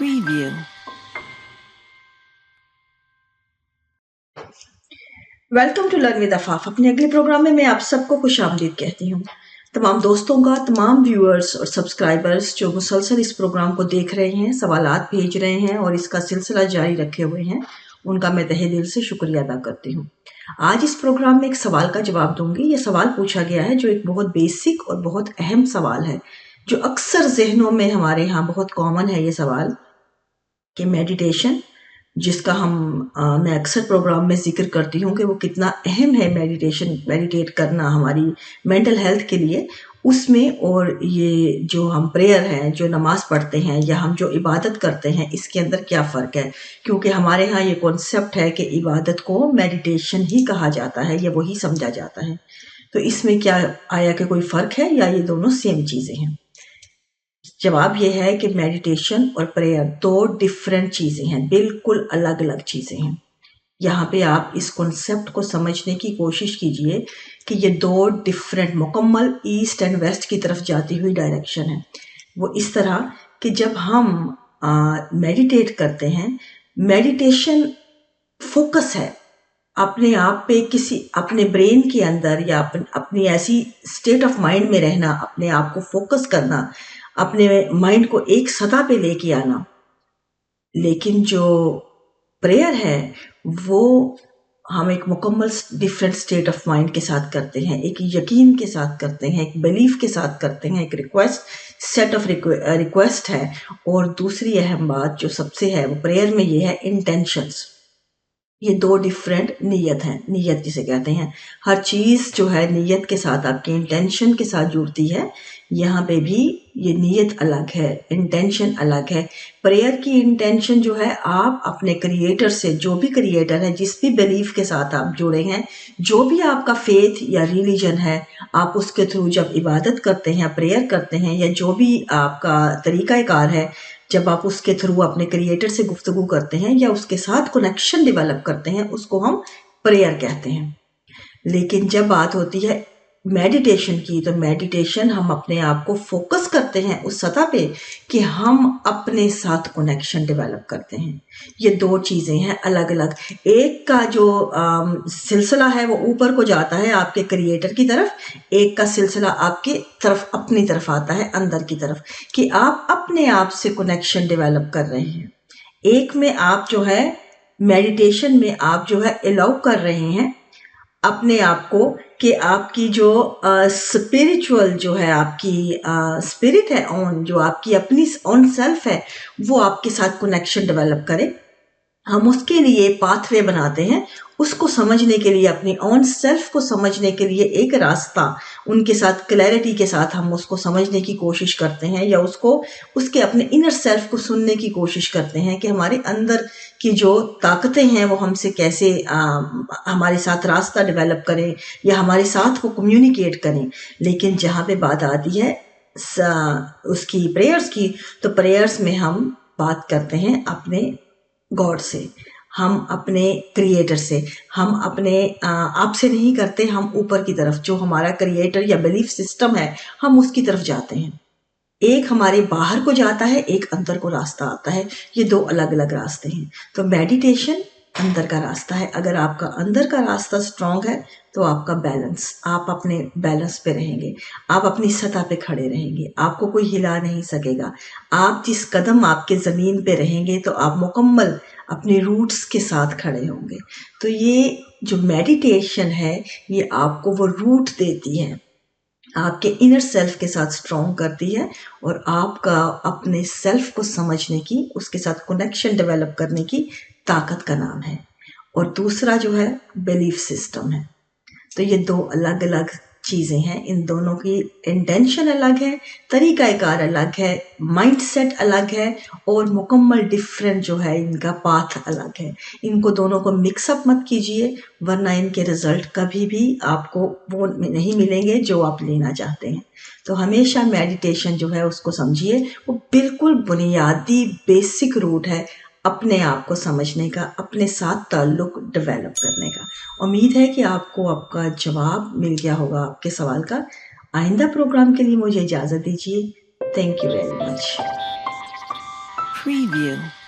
Preview. Welcome to learn with Afaf. अपने अगले programme में मैं आप सबको खुशामदीद कहती हूँ। तमाम दोस्तों का, तमाम व्यूअर्स और सब्सक्राइबर्स जो मुसलसल इस प्रोग्राम को देख रहे हैं, सवालात भेज रहे हैं और इसका सिलसिला जारी रखे हुए हैं, उनका मैं तहे दिल से शुक्रिया अदा करती हूँ। आज इस प्रोग्राम में एक सवाल का जवाब दूंगी। ये सवाल पूछा गया है जो एक बहुत बेसिक और बहुत अहम सवाल है, जो अक्सर जहनों में हमारे यहाँ बहुत कॉमन है। ये सवाल कि मेडिटेशन, जिसका मैं अक्सर प्रोग्राम में जिक्र करती हूँ कि वो कितना अहम है, मेडिटेट करना हमारी मेंटल हेल्थ के लिए, उसमें और ये जो हम प्रेयर हैं, जो नमाज पढ़ते हैं या हम जो इबादत करते हैं, इसके अंदर क्या फ़र्क है। क्योंकि हमारे यहाँ ये कॉन्सेप्ट है कि इबादत को मेडिटेशन ही कहा जाता है या वही समझा जाता है। तो इसमें क्या आया कि कोई फ़र्क है या ये दोनों सेम चीज़ें हैं? जवाब ये है कि मेडिटेशन और प्रेयर दो डिफरेंट चीज़ें हैं, बिल्कुल अलग अलग चीज़ें हैं। यहाँ पे आप इस कॉन्सेप्ट को समझने की कोशिश कीजिए कि ये दो डिफरेंट, मुकम्मल ईस्ट एंड वेस्ट की तरफ जाती हुई डायरेक्शन है। वो इस तरह कि जब हम मेडिटेट करते हैं, मेडिटेशन फोकस है अपने आप पे, किसी अपने ब्रेन के अंदर या अपनी ऐसी स्टेट ऑफ माइंड में रहना, अपने आप को फोकस करना, अपने माइंड को एक सतह पे लेके आना। लेकिन जो प्रेयर है वो हम एक मुकम्मल डिफरेंट स्टेट ऑफ माइंड के साथ करते हैं, एक यकीन के साथ करते हैं, एक बिलीफ के साथ करते हैं, एक सेट ऑफ रिक्वेस्ट है। और दूसरी अहम बात जो सबसे है वो प्रेयर में ये है इंटेंशंस। ये दो डिफरेंट नीयत हैं, नीयत जिसे कहते हैं। हर चीज़ जो है नीयत के साथ, आपके इंटेंशन के साथ जुड़ती है। यहाँ पे भी ये नीयत अलग है, इंटेंशन अलग है। प्रेयर की इंटेंशन जो है, आप अपने क्रिएटर से, जो भी क्रिएटर है, जिस भी बिलीफ के साथ आप जुड़े हैं, जो भी आपका फेथ या रिलीजन है, आप उसके थ्रू जब इबादत करते हैं, प्रेयर करते हैं, या जो भी आपका तरीक़ाकार है, जब आप उसके थ्रू अपने क्रिएटर से गुफ्तगू करते हैं या उसके साथ कनेक्शन डेवलप करते हैं, उसको हम प्रेयर कहते हैं। लेकिन जब बात होती है मेडिटेशन की, तो मेडिटेशन हम अपने आप को फोकस करते हैं उस सतह पे कि हम अपने साथ कनेक्शन डेवलप करते हैं। ये दो चीज़ें हैं अलग अलग। एक का जो सिलसिला है वो ऊपर को जाता है आपके क्रिएटर की तरफ, एक का सिलसिला आपके तरफ, अपनी तरफ आता है, अंदर की तरफ, कि आप अपने आप से कनेक्शन डेवलप कर रहे हैं। एक में आप जो है मेडिटेशन में आप जो है अलाउ कर रहे हैं अपने आप को कि आपकी जो स्पिरिचुअल जो है, आपकी स्पिरिट है ऑन, जो आपकी अपनी ऑन सेल्फ है, वो आपके साथ कनेक्शन डेवलप करे। हम उसके लिए पाथवे बनाते हैं, उसको समझने के लिए, अपनी ऑन सेल्फ को समझने के लिए एक रास्ता, उनके साथ क्लैरिटी के साथ हम उसको समझने की कोशिश करते हैं, या उसको, उसके अपने इनर सेल्फ को सुनने की कोशिश करते हैं कि हमारे अंदर की जो ताकतें हैं वो हमसे कैसे हमारे साथ रास्ता डेवलप करें या हमारे साथ वो कम्युनिकेट करें। लेकिन जहाँ पे बात आती है उसकी प्रेयर्स की, तो प्रेयर्स में हम बात करते हैं अपने गॉड से, हम अपने क्रिएटर से, हम अपने आप से नहीं करते, हम ऊपर की तरफ, जो हमारा क्रिएटर या बिलीफ सिस्टम है, हम उसकी तरफ जाते हैं। एक हमारे बाहर को जाता है, एक अंदर को रास्ता आता है। ये दो अलग अलग रास्ते हैं। तो मेडिटेशन अंदर का रास्ता है। अगर आपका अंदर का रास्ता स्ट्रांग है तो आपका बैलेंस, आप अपने बैलेंस पे रहेंगे, आप अपनी सतह पे खड़े रहेंगे, आपको कोई हिला नहीं सकेगा। आप जिस कदम आपके ज़मीन पे रहेंगे तो आप मुकम्मल अपने रूट्स के साथ खड़े होंगे। तो ये जो मेडिटेशन है, ये आपको वो रूट देती है, आपके इनर सेल्फ के साथ स्ट्रॉन्ग करती है, और आपका अपने सेल्फ को समझने की, उसके साथ कनेक्शन डेवलप करने की ताकत का नाम है। और दूसरा जो है बिलीफ सिस्टम है। तो ये दो अलग अलग चीज़ें हैं। इन दोनों की इंटेंशन अलग है, तरीक़ाकार अलग है, माइंडसेट अलग है, और मुकम्मल डिफरेंट जो है इनका पाथ अलग है। इनको दोनों को मिक्सअप मत कीजिए, वरना इनके रिजल्ट कभी भी आपको वो नहीं मिलेंगे जो आप लेना चाहते हैं। तो हमेशा मेडिटेशन जो है उसको समझिए, वो बिल्कुल बुनियादी बेसिक रूट है अपने आप को समझने का, अपने साथ ताल्लुक़ डेवलप करने का। उम्मीद है कि आपको आपका जवाब मिल गया होगा आपके सवाल का। आइंदा प्रोग्राम के लिए मुझे इजाज़त दीजिए। Thank you very much. Preview.